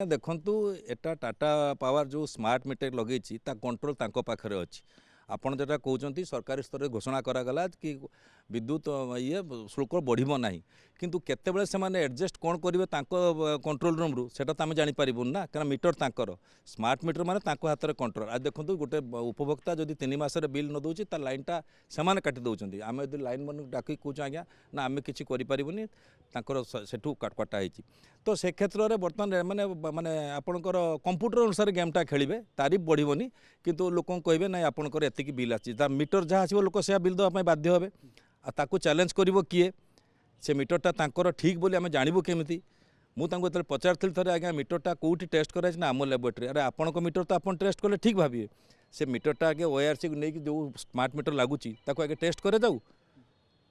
देखु एटा टाटा पावर जो smart meter लगे कंट्रोल तांको पाखरे अच्छी आपड़ जोटा कहते सरकारी स्तर में घोषणा करागला कि विद्युत ये शुल्क बढ़ो ना किंतु केतेबेले से एडजस्ट कौन करेंगे कंट्रोल रूम रू सेटा तो आम जापर ना क्या मीटर तांकर स्मार्ट मीटर माने तांको हाथ में कंट्रोल आज देखो गोटे उपभोक्ता जब 3 मास बिल न दूसरी ता लाइनटा से काटी दौरान आम यदि लाइन मन डाक कौच आज्ञा ना आम कि करें सेठू कटाई तो से क्षेत्र में बर्तमान मैंने माने आपणकर कंप्यूटर अनुसार गेमटा खेलें तारीफ बढ़ोनी किंतु लोक कहे ना आपंकर एतिक बिल आसी मीटर जहाँ आसो लोक से बिल देवाई बाध्य हे ताकू चैलेंज करिवो किए से मीटरटा तांकर ठीक बोली आम जानबू केमिति मुझे पचारि थे आज्ञा मीटरटा कौटी टेस्ट कराई ना आम लैबोरेटरी अरे आपण मीटर तो आप टेस्ट कले ठीक भाविए से मीटरटा आगे ORC को लेकिन जो स्मार्ट मीटर लगुच आगे टेस्ट करे जाऊ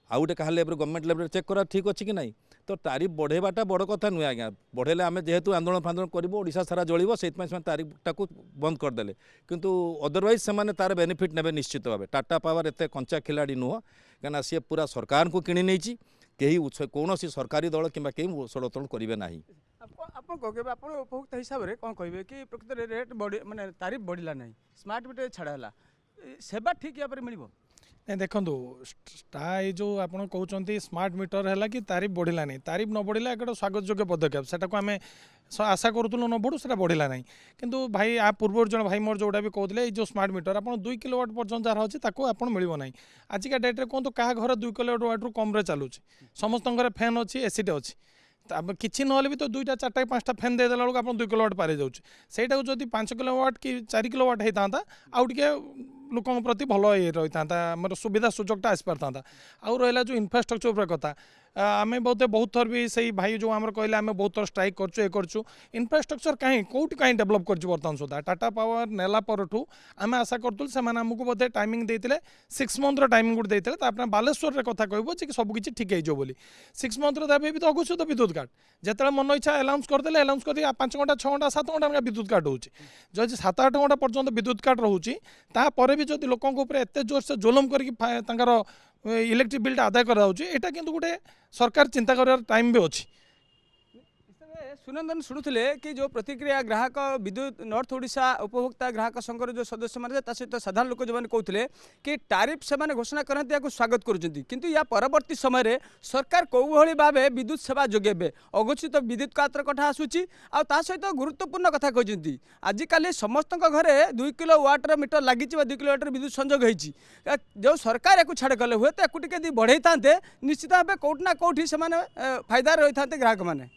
आउ गोटे क्या लेवल गवर्नमेंट लेवल चेक करा ठीक अच्छी कि नहीं तो तारीफ बढ़ेबाटा बड़ कथा नुहे आज्ञा बढ़ेले आम जेहेतु आंदोलन फांदोलन करूँ ओडिशा सारा जलिब से तारीफटा को बंद करदे किंतु अदरवाइज से तार बेनिफिट ने निश्चित भाव टाटा पावर एत कंचा खिलाड़ी नुह कहीं सी पूरा सरकार को किणी नहीं कहीं कौन सरकारी दल कि षड़तोड़ करेंगे ना उपभोक्ता हिसाब से कौन कहे कि प्रकृत रेट बढ़ी मानने तारीफ बढ़ला ना स्मार्ट मीटर छाड़ा सेवा ठीक यहाँ पर मिल नहीं देखो ये जो आप कहते स्मार्ट मीटर है कि तारीफ बढ़ला नहीं तारीफ न बढ़ला एक स्वागत योग्य पदक्षेप से आम आशा करूँ न बढ़ू से बढ़ला ना किंतु भाई आ पूर्व जन भाई मोर जोटा भी कहते जो स्मार्ट मीटर आप 2 किलोवाट पर्यटन जहाँ अच्छी आप मिल ना आजिका डेट्रे कहतु क्या घर 2 किलोवाट रु कम चलुँ समस्त फैन अच्छी एसीटे अच्छी किसी ना भी तो 2टा 4टा 5टा फैन देदेला बेलू आप 2 किलोवाट पारे जाऊँगा जब 5 किलोवाट कि 4 किलोवाट होता आउ टे लोकों प्रति भल ये रही था आम सुविधा सुजोगटा आसपार आउ रहा जो इनफ्रास्ट्रक्चर कथा आम बहुत थर भी सही भाई जो आम कहले आम बहुत थर स्ट्राइक करूँ इनफ्रास्ट्रक्चर कहीं कौट कहीं डेभलप कर बर्तमान सुधा टाटा पावर नेला परठू आम आशा करूँ से आमको बोधे टाइमिंग देते 6 मंथर टाइमिंग गोटे देते बालेश्वर कथा कह सबकि ठीक हो 6 मंथर देवे भी तो अघोषित विद्युत काट जिते मन इच्छा एलाउंस करदे एलाउंस कर 5 घंटा 6 घंटा 7 घंटा विद्युत काट हो जब 7-8 घंटा पर्यटन विद्युत काट रोचे भी जब लोकों एत जोर से जुलम कर इलेक्ट्रिक बिल आदाय कराया किंतु गोटे सरकार चिंता कर टाइम भी अच्छी सुनंदन शुणुले कि जो प्रतिक्रिया ग्राहक विद्युत नॉर्थ ओडिशा उपभोक्ता ग्राहक संघर जो सदस्य मैंने सहित साधारण लोक जो कहते कि तारीफ से घोषणा करते स्वागत करुँच या परवर्ती समय सरकार कौ भाव विद्युत सेवा जोगे अघोषित विद्युत कातर कथा आसूची आ सहित गुरुत्वपूर्ण कथा कहते आजिकल समस्त घरे 2 किलोवाट मीटर लगी 2 किलोवाट विद्युत संजोग होती जो सरकार या छाड़ कले हुए तो टी बढ़े था निश्चित भाव कौटना कौटी से फायदा रही था ग्राहक मैंने